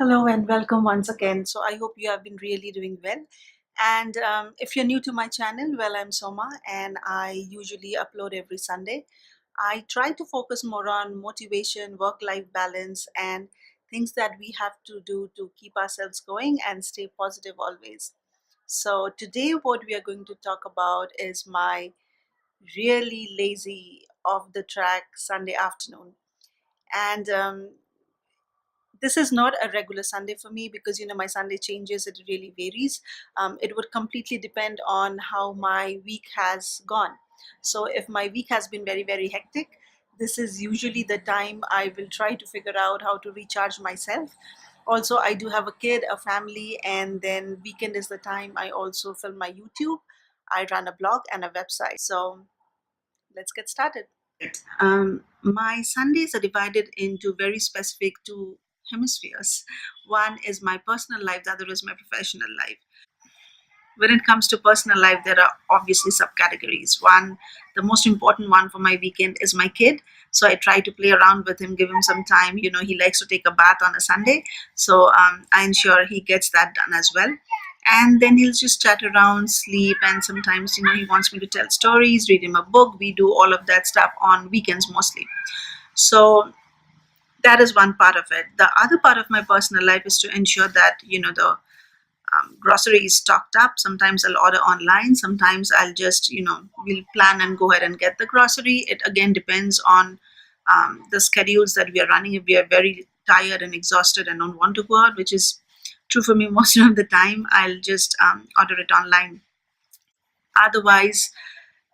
Hello and welcome once again. So I hope you have been really doing well. And if you're new to my channel, well, I'm Soma and I usually upload every Sunday. I try to focus more on motivation, work life balance, and things that we have to do to keep ourselves going and stay positive always. So today, what we are going to talk about is my really lazy off the track Sunday afternoon. And this is not a regular Sunday for me because my Sunday changes, it really varies. It would completely depend on how my week has gone. So if my week has been very, very hectic, this is usually the time I will try to figure out how to recharge myself. Also, I do have a kid, a family, and then weekend is the time I also film my YouTube. I run a blog and a website. So let's get started. My Sundays are divided into very specific two hemispheres. One is my personal life, the other is my professional life. When it comes to personal life, there are obviously subcategories. One, the most important one for my weekend is my kid. So I try to play around with him, give him some time. He likes to take a bath on a Sunday. So I ensure he gets that done as well. And then he'll just chat around, sleep, and sometimes, he wants me to tell stories, read him a book. We do all of that stuff on weekends mostly. So that is one part of it. The other part of my personal life is to ensure that the grocery is stocked up. Sometimes I'll order online, sometimes I'll just we'll plan and go ahead and get the grocery. It again depends on the schedules that we are running. If we are very tired and exhausted and don't want to go out, which is true for me most of the time, I'll just order it online. Otherwise,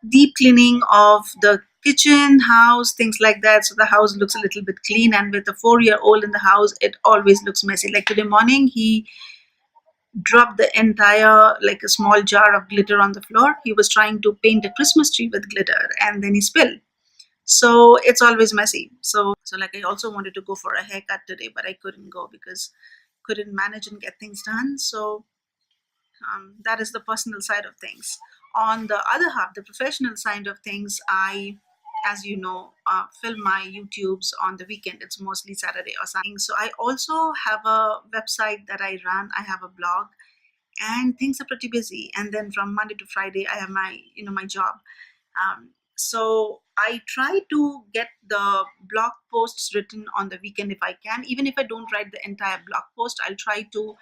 deep cleaning of the kitchen, house, things like that, so the house looks a little bit clean. And with a 4-year old in the house, it always looks messy. Like today morning, he dropped the entire, like, a small jar of glitter on the floor. He was trying to paint a Christmas tree with glitter and then he spilled. So it's always messy. So like, I also wanted to go for a haircut today, but I couldn't go because couldn't manage and get things done. So that is the personal side of things. On the other half, the professional side of things, I, as you know, film my YouTubes on the weekend. It's mostly Saturday or something. So I also have a website that I run. I have a blog, and things are pretty busy. And then from Monday to Friday, I have my job. So I try to get the blog posts written on the weekend if I can. Even if I don't write the entire blog post, I'll try to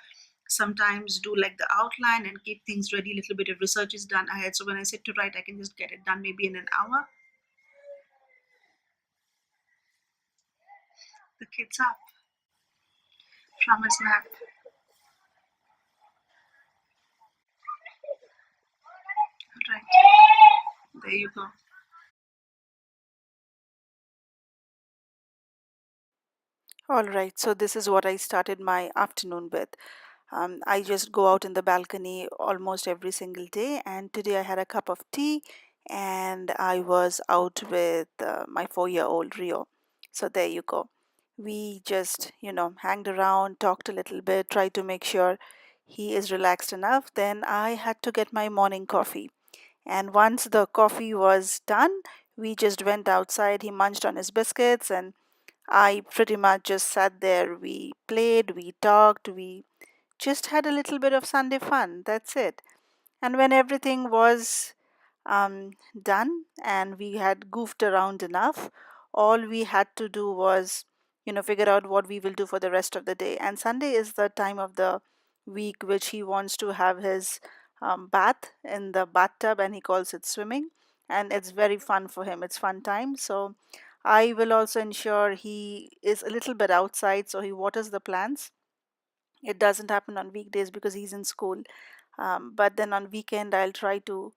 sometimes do like the outline and keep things ready. A little bit of research is done ahead, so when I sit to write, I can just get it done maybe in an hour. The kid's up from his nap. Right, there you go. All right, so this is what I started my afternoon with. I just go out in the balcony almost every single day, and today I had a cup of tea and I was out with my 4-year old Rio. So there you go. We just, hanged around, talked a little bit, tried to make sure he is relaxed enough. Then I had to get my morning coffee. And once the coffee was done, we just went outside. He munched on his biscuits, and I pretty much just sat there. We played, we talked, we just had a little bit of Sunday fun. That's it. And when everything was um, done and we had goofed around enough, all we had to do was, figure out what we will do for the rest of the day. And Sunday is the time of the week which he wants to have his bath in the bathtub, and he calls it swimming. And it's very fun for him. It's fun time. So I will also ensure he is a little bit outside, so he waters the plants. It doesn't happen on weekdays because he's in school. But then on weekend, I'll try to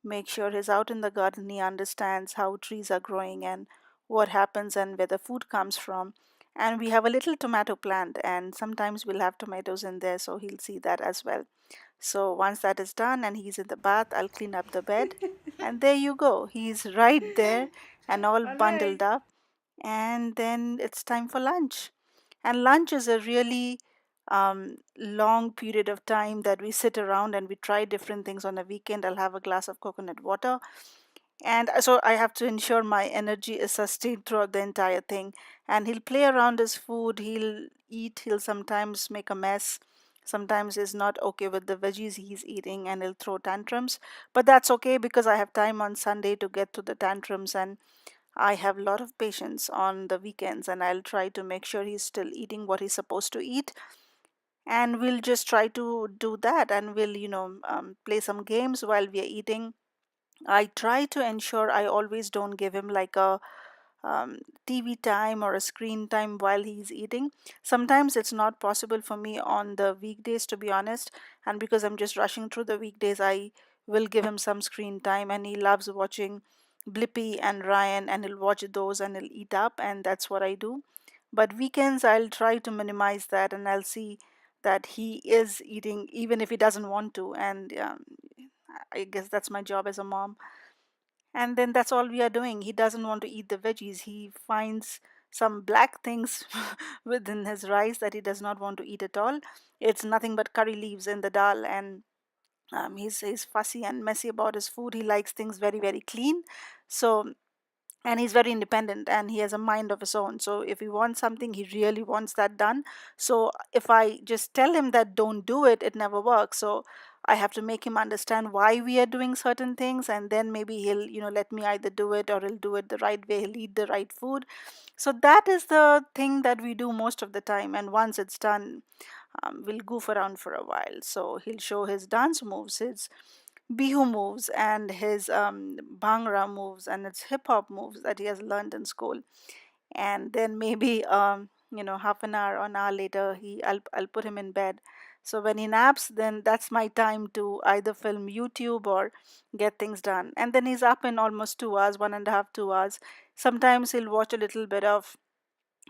make sure he's out in the garden. He understands how trees are growing and what happens and where the food comes from. And we have a little tomato plant, and sometimes we'll have tomatoes in there, so he'll see that as well. So once that is done and he's in the bath, I'll clean up the bed, and there you go. He's right there and all All bundled right. up. And then it's time for lunch. And lunch is a really long period of time that we sit around and we try different things. On a weekend, I'll have a glass of coconut water, And so I have to ensure my energy is sustained throughout the entire thing. And he'll play around his food, he'll eat, he'll sometimes make a mess. Sometimes he's not okay with the veggies he's eating and he'll throw tantrums. But that's okay because I have time on Sunday to get to the tantrums, and I have a lot of patience on the weekends, and I'll try to make sure he's still eating what he's supposed to eat. And we'll just try to do that, and we'll, play some games while we are eating. I try to ensure I always don't give him like a um, TV time or a screen time while he's eating. Sometimes it's not possible for me on the weekdays, to be honest. And because I'm just rushing through the weekdays, I will give him some screen time. And he loves watching Blippy and Ryan, and he'll watch those and he'll eat up. And that's what I do. But weekends, I'll try to minimize that, and I'll see that he is eating even if he doesn't want to. And I guess that's my job as a mom. And then that's all we are doing. He doesn't want to eat the veggies. He finds some black things within his rice that he does not want to eat at all. It's nothing but curry leaves in the dal, and he's fussy and messy about his food. He likes things very, very clean. So, and he's very independent and he has a mind of his own. So if he wants something, he really wants that done. So if I just tell him that don't do it, it never works. So I have to make him understand why we are doing certain things, and then maybe he'll, let me either do it or he'll do it the right way, he'll eat the right food. So that is the thing that we do most of the time, and once it's done, we'll goof around for a while. So he'll show his dance moves, his bihu moves, and his bhangra moves, and his hip hop moves that he has learned in school. And then maybe half an hour or an hour later, I'll put him in bed. So when he naps, then that's my time to either film YouTube or get things done. And then he's up in almost 2 hours, 1.5, 2 hours. Sometimes he'll watch a little bit of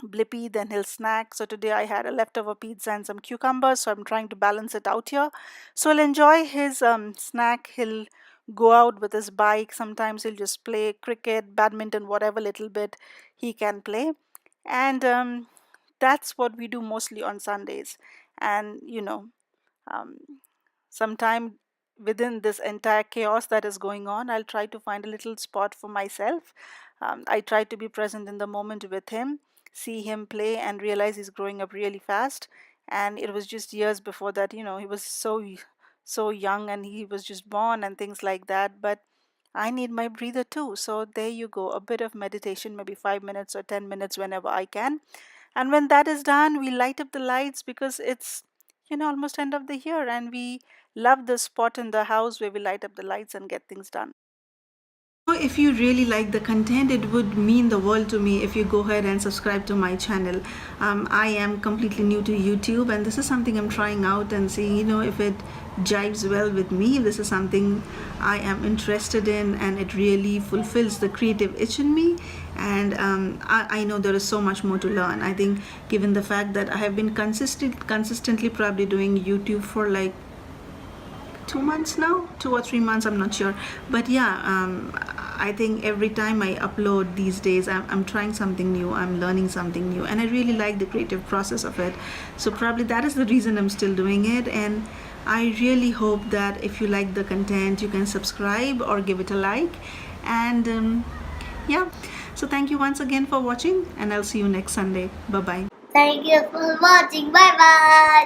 Blippy, then he'll snack. So today I had a leftover pizza and some cucumbers, so I'm trying to balance it out here. So he'll enjoy his snack. He'll go out with his bike. Sometimes he'll just play cricket, badminton, whatever little bit he can play. And that's what we do mostly on Sundays. And um, sometime within this entire chaos that is going on, I'll try to find a little spot for myself. I try to be present in the moment with him, see him play, and realize he's growing up really fast. And it was just years before that, he was so young and he was just born and things like that. But I need my breather too. So there you go, a bit of meditation, maybe 5 minutes or 10 minutes whenever I can. And when that is done, we light up the lights because it's, almost end of the year, and we love the spot in the house where we light up the lights and get things done. If you really like the content, it would mean the world to me if you go ahead and subscribe to my channel. I am completely new to YouTube, and this is something I'm trying out and seeing, if it jives well with me. If this is something I am interested in, and it really fulfills the creative itch in me. And I know there is so much more to learn. I think, given the fact that I have been consistently probably doing YouTube for like 2 months now, 2 or 3 months, I'm not sure. But yeah, I think every time I upload these days, I'm trying something new, I'm learning something new, and I really like the creative process of it. So probably that is the reason I'm still doing it. And I really hope that if you like the content, you can subscribe or give it a like. And yeah, so thank you once again for watching, and I'll see you next Sunday. Bye bye. Thank you for watching. Bye bye.